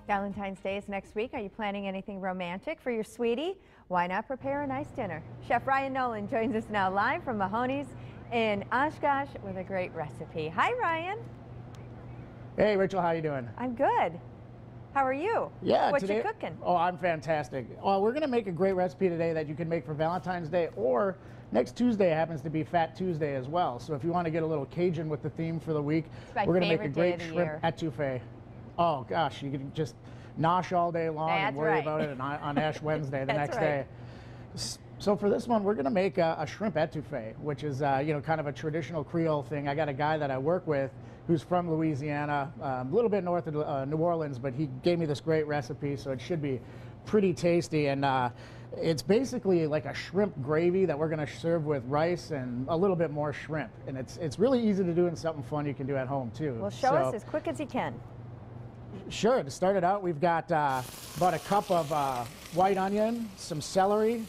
Valentine's Day is next week. Are you planning anything romantic for your sweetie? Why not prepare a nice dinner? Chef Ryan Nolan joins us now live from Mahoney's in Oshkosh with a great recipe. Hi, Ryan. Hey, Rachel, how you doing? I'm good. How are you? Yeah, What today, you cooking? Oh, I'm fantastic. We're going to make a great recipe today that you can make for Valentine's Day, or next Tuesday happens to be Fat Tuesday as well. So if you want to get a little Cajun with the theme for the week, we're going to make a great shrimp etouffee. Oh gosh, you can just nosh all day long and worry about it on Ash Wednesday the next day. So for this one, we're going to make a shrimp etouffee, which is kind of a traditional Creole thing. I got a guy that I work with who's from Louisiana, a little bit north of New Orleans, but he gave me this great recipe, so it should be pretty tasty. And it's basically like a shrimp gravy that we're going to serve with rice and a little bit more shrimp. And it's really easy to do and something fun you can do at home too. Well, show us as quick as you can. Sure. To start it out, we've got about a cup of white onion, some celery,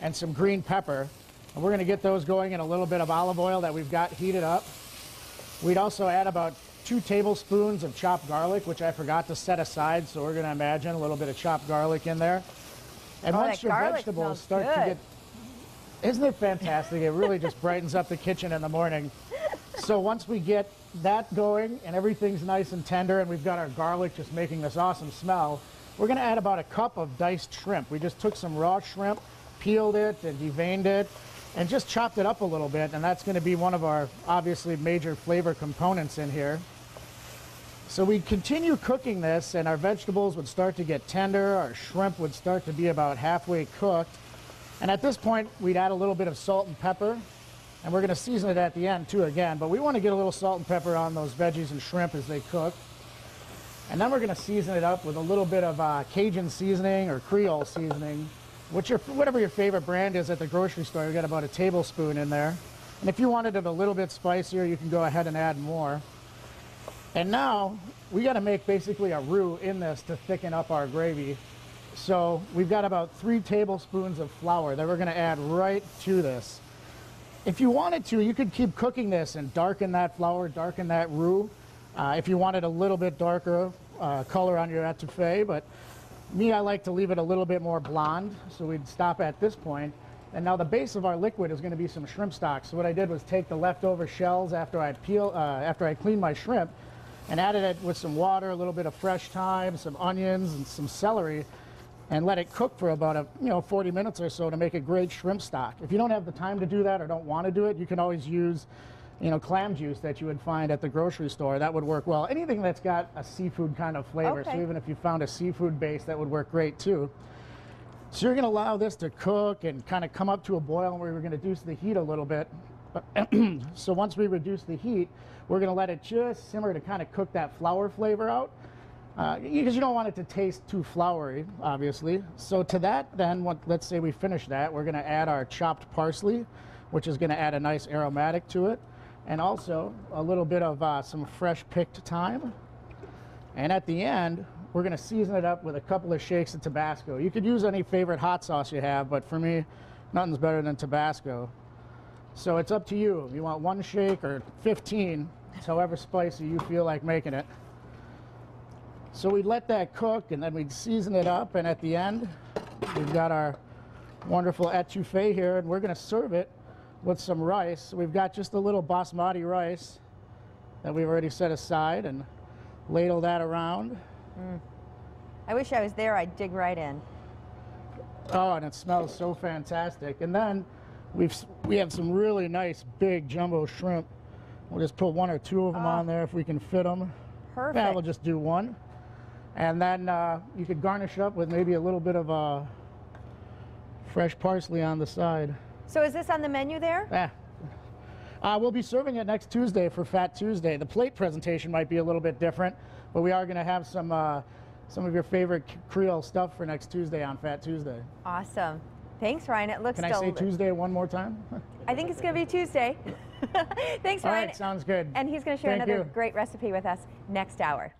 and some green pepper. And we're going to get those going in a little bit of olive oil that we've got heated up. We'd also add about 2 tablespoons of chopped garlic, which I forgot to set aside, so we're going to imagine a little bit of chopped garlic in there. And once your vegetables start to get... Isn't it fantastic? It really just brightens up the kitchen in the morning. So once we get that going and everything's nice and tender and we've got our garlic just making this awesome smell, we're going to add about a cup of diced shrimp. We just took some raw shrimp, peeled it and deveined it, and just chopped it up a little bit, and that's going to be one of our obviously major flavor components in here. So we'd continue cooking this and our vegetables would start to get tender, our shrimp would start to be about halfway cooked, and at this point we'd add a little bit of salt and pepper, and we're going to season it at the end too again, but we want to get a little salt and pepper on those veggies and shrimp as they cook. And then we're going to season it up with a little bit of Cajun seasoning or Creole seasoning, whatever your favorite brand is at the grocery store. You've got about a tablespoon in there. And if you wanted it a little bit spicier, you can go ahead and add more. And now we got to make basically a roux in this to thicken up our gravy. So we've got about 3 tablespoons of flour that we're going to add right to this. If you wanted to, you could keep cooking this and darken that flour, darken that roux. If you wanted a little bit darker color on your etouffee, but me, I like to leave it a little bit more blonde, so we'd stop at this point. And now the base of our liquid is going to be some shrimp stock. So what I did was take the leftover shells after I cleaned my shrimp, and added it with some water, a little bit of fresh thyme, some onions, and some celery, and let it cook for about 40 minutes or so to make a great shrimp stock. If you don't have the time to do that or don't want to do it, you can always use clam juice that you would find at the grocery store. That would work well. Anything that's got a seafood kind of flavor. Okay. So even if you found a seafood base, that would work great too. So you're going to allow this to cook and kind of come up to a boil, and we're going to reduce the heat a little bit. So once we reduce the heat, we're going to let it just simmer to kind of cook that flour flavor out. Because you don't want it to taste too floury, obviously. So to that, then, let's say we finish that, we're going to add our chopped parsley, which is going to add a nice aromatic to it. And also a little bit of some fresh picked thyme. And at the end, we're going to season it up with a couple of shakes of Tabasco. You could use any favorite hot sauce you have, but for me, nothing's better than Tabasco. So it's up to you. If you want 1 shake or 15, it's however spicy you feel like making it. So we'd let that cook, and then we'd season it up, and at the end, we've got our wonderful etouffee here, and we're going to serve it with some rice. We've got just a little basmati rice that we've already set aside, and ladle that around. I wish I was there. I'd dig right in. Oh, and it smells so fantastic. And then we have some really nice big jumbo shrimp. We'll just put 1 or 2 of them on there if we can fit them. Perfect. Yeah, we'll just do 1. And then you could garnish up with maybe a little bit of fresh parsley on the side. So is this on the menu there? Yeah. We'll be serving it next Tuesday for Fat Tuesday. The plate presentation might be a little bit different, but we are going to have some of your favorite Creole stuff for next Tuesday on Fat Tuesday. Awesome. Thanks, Ryan. It looks delicious. Can I say Tuesday one more time? I think it's going to be Tuesday. Thanks, Ryan. All right, sounds good. And he's going to share another great recipe with us next hour.